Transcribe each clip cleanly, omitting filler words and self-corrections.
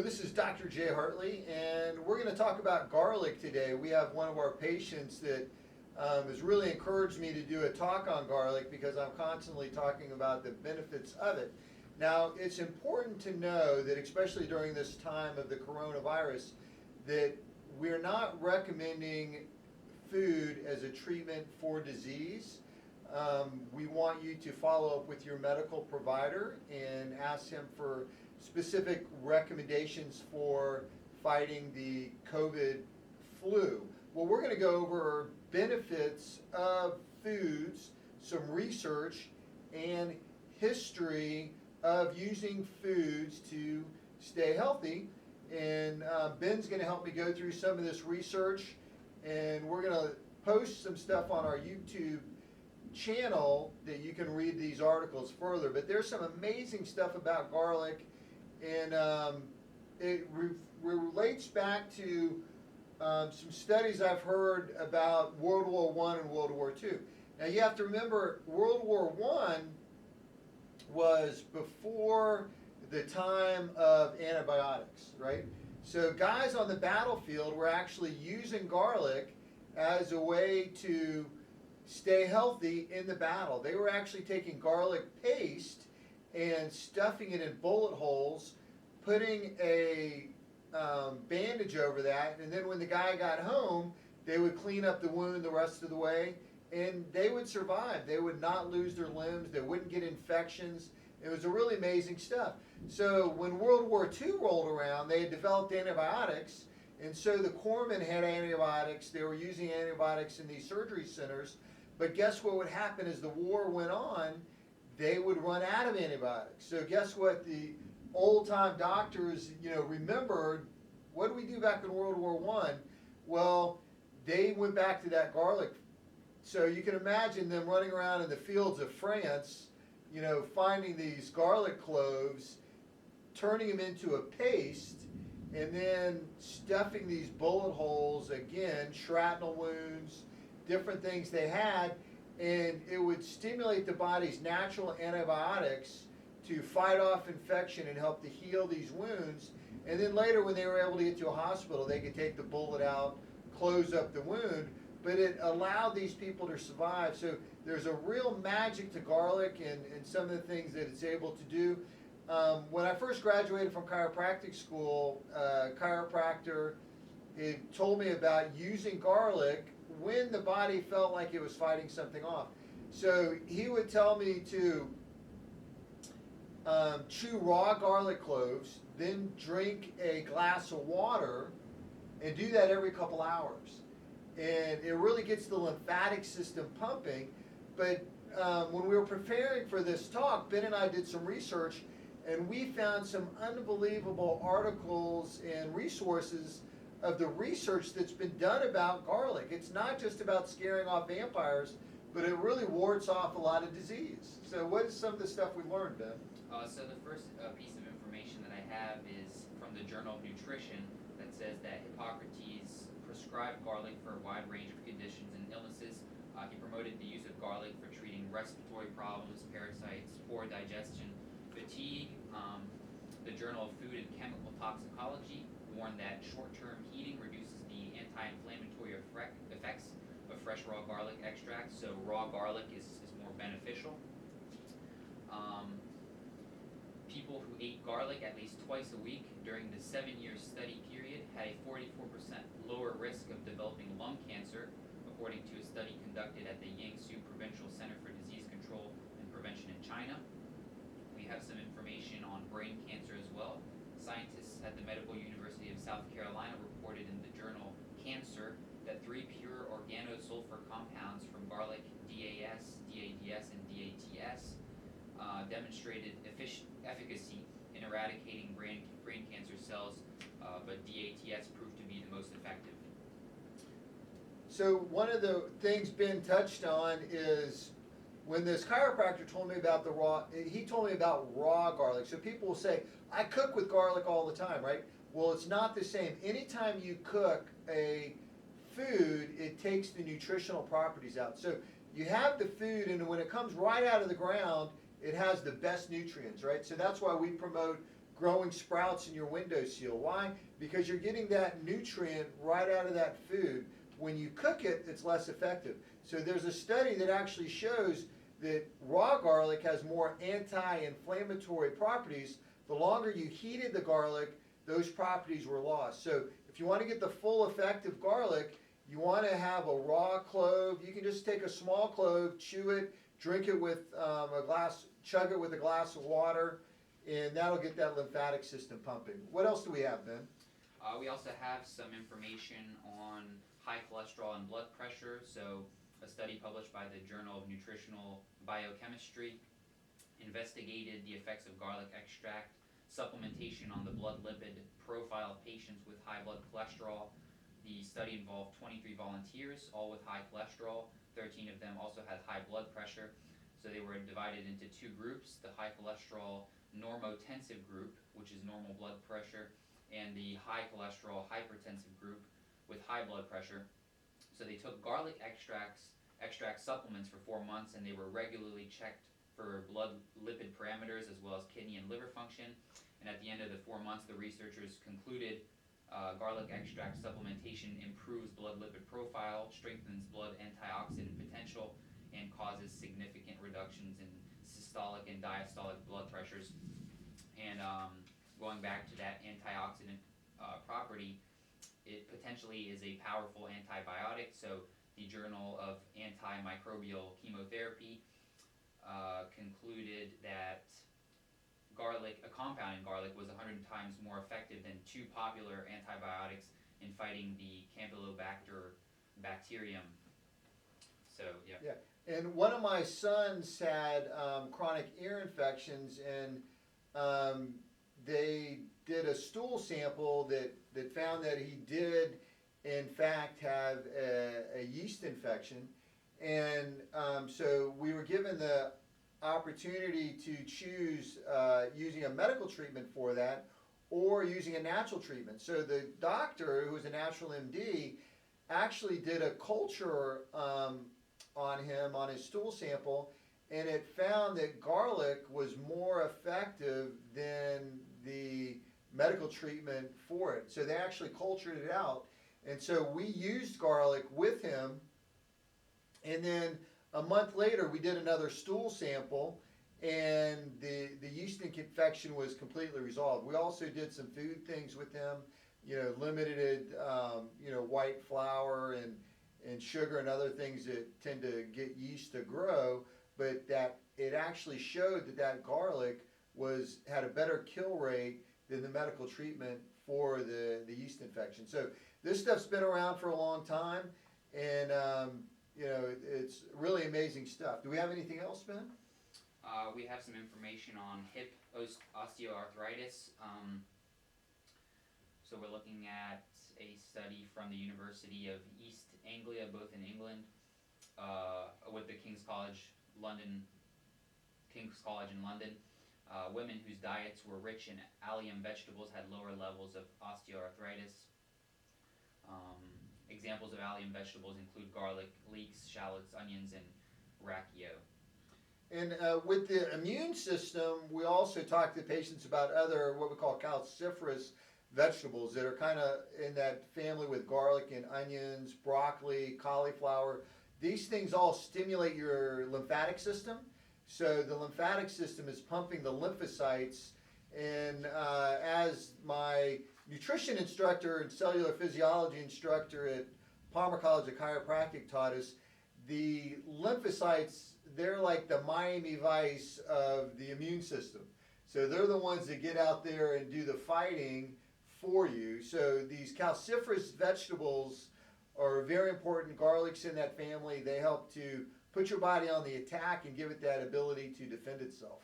This is Dr. Jay Hartley, and we're going to talk about garlic today. We have one of our patients that has really encouraged me to do a talk on garlic because I'm constantly talking about the benefits of it. Now, it's important to know that, especially during this time of the coronavirus, that we're not recommending food as a treatment for disease. We want you to follow up with your medical provider and ask him for specific recommendations for fighting the COVID flu. Well, we're going to go over benefits of foods, some research, and history of using foods to stay healthy. And Ben's going to help me go through some of this research, and we're going to post some stuff on our YouTube channel that you can read these articles further. But there's some amazing stuff about garlic, and it relates back to some studies I've heard about World War I and World War II. Now you have to remember, World War I was before the time of antibiotics, right? So guys on the battlefield were actually using garlic as a way to stay healthy in the battle. They were actually taking garlic paste and stuffing it in bullet holes, putting a bandage over that, and then when the guy got home, they would clean up the wound the rest of the way, and they would survive. They would not lose their limbs. They wouldn't get infections. It was a really amazing stuff. So when World War II rolled around, they had developed antibiotics, and so the corpsmen had antibiotics. They were using antibiotics in these surgery centers, but guess what would happen as the war went on? They would run out of antibiotics. So guess what the old-time doctors, remembered? What did we do back in World War I? Well, they went back to that garlic. So you can imagine them running around in the fields of France, finding these garlic cloves, turning them into a paste, and then stuffing these bullet holes, again, shrapnel wounds, different things they had, and it would stimulate the body's natural antibiotics to fight off infection and help to heal these wounds. And then later, when they were able to get to a hospital, they could take the bullet out, close up the wound, but it allowed these people to survive. So there's a real magic to garlic and some of the things that it's able to do. When I first graduated from chiropractic school, a chiropractor told me about using garlic when the body felt like it was fighting something off. So he would tell me to chew raw garlic cloves, then drink a glass of water, and do that every couple hours. And it really gets the lymphatic system pumping. But when we were preparing for this talk, Ben and I did some research, and we found some unbelievable articles and resources of the research that's been done about garlic. It's not just about scaring off vampires, but it really wards off a lot of disease. So what is some of the stuff we learned, Ben? So the first piece of information that I have is from the Journal of Nutrition that says that Hippocrates prescribed garlic for a wide range of conditions and illnesses. He promoted the use of garlic for treating respiratory problems, parasites, poor digestion, fatigue. The Journal of Food and Chemical Toxicology warned that short-term heating reduces the anti-inflammatory effects of fresh raw garlic extract, so raw garlic is more beneficial. People who ate garlic at least twice a week during the 7-year study period had a 44% lower risk of developing lung cancer, according to a study conducted at the Yangtze Provincial Center for Disease Control and Prevention in China. We have some information on brain cancer as well. Scientists at the Medical University of South Carolina reported in the journal Cancer that 3 pure organosulfur compounds from garlic, DAS, DADS, and DATS, demonstrated efficacy in eradicating brain cancer cells, but DATS proved to be the most effective. So one of the things Ben touched on is when this chiropractor told me about he told me about raw garlic. So people will say, I cook with garlic all the time, right? Well, it's not the same. Anytime you cook a food, it takes the nutritional properties out. So you have the food, and when it comes right out of the ground, it has the best nutrients, right? So that's why we promote growing sprouts in your windowsill. Why? Because you're getting that nutrient right out of that food. When you cook it, it's less effective. So there's a study that actually shows that raw garlic has more anti-inflammatory properties. The longer you heated the garlic, those properties were lost. So if you want to get the full effect of garlic, you want to have a raw clove. You can just take a small clove, chew it, drink it with chug it with a glass of water, and that'll get that lymphatic system pumping. What else do we have, Ben? We also have some information on high cholesterol and blood pressure. So a study published by the Journal of Nutritional Biochemistry investigated the effects of garlic extract supplementation on the blood lipid profile of patients with high blood cholesterol. The study involved 23 volunteers, all with high cholesterol. 13 of them also had high blood pressure. So they were divided into two groups, the high cholesterol normotensive group, which is normal blood pressure, and the high cholesterol hypertensive group with high blood pressure. So they took garlic extract supplements for 4 months, and they were regularly checked for blood lipid parameters as well as kidney and liver function. And at the end of the 4 months, the researchers concluded garlic extract supplementation improves blood lipid profile, strengthens blood antioxidant potential, and causes significant reductions in systolic and diastolic blood pressures. And going back to that antioxidant property, it potentially is a powerful antibiotic. So the Journal of Antimicrobial Chemotherapy concluded that a compound in garlic was 100 times more effective than two popular antibiotics in fighting the Campylobacter bacterium. So, yeah. Yeah. And one of my sons had chronic ear infections, and they did a stool sample that found that he did, in fact, have a yeast infection. And so we were given the opportunity to choose using a medical treatment for that or using a natural treatment. So the doctor, who was a natural MD, actually did a culture on him, on his stool sample, and it found that garlic was more effective than the medical treatment for it. So they actually cultured it out. And so we used garlic with him, and then a month later we did another stool sample, and the yeast infection was completely resolved. We also did some food things with him, limited white flour and sugar and other things that tend to get yeast to grow, but that it actually showed that garlic had a better kill rate than the medical treatment for the yeast infection. So this stuff's been around for a long time, and it's really amazing stuff. Do we have anything else, Ben? We have some information on hip osteoarthritis. So we're looking at a study from the University of East Anglia, both in England, with the King's College in London. Women whose diets were rich in allium vegetables had lower levels of osteoarthritis. Examples of allium vegetables include garlic, leeks, shallots, onions, and rakia. And with the immune system, we also talk to patients about other what we call calciferous vegetables that are kind of in that family with garlic and onions, broccoli, cauliflower. These things all stimulate your lymphatic system. So the lymphatic system is pumping the lymphocytes. And as my nutrition instructor and cellular physiology instructor at Palmer College of Chiropractic taught us, the lymphocytes, they're like the Miami Vice of the immune system. So they're the ones that get out there and do the fighting for you. So these calciferous vegetables are very important. Garlic's in that family. They help to put your body on the attack and give it that ability to defend itself.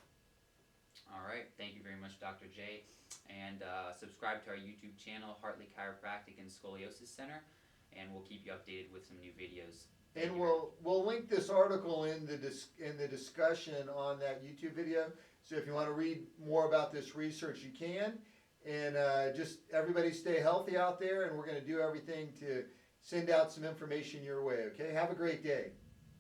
All right. Thank you very much, Dr. J. And subscribe to our YouTube channel, Hartley Chiropractic and Scoliosis Center, and we'll keep you updated with some new videos. And we'll link this article in the discussion on that YouTube video. So if you want to read more about this research, you can. And just everybody stay healthy out there, and we're going to do everything to send out some information your way. Okay? Have a great day.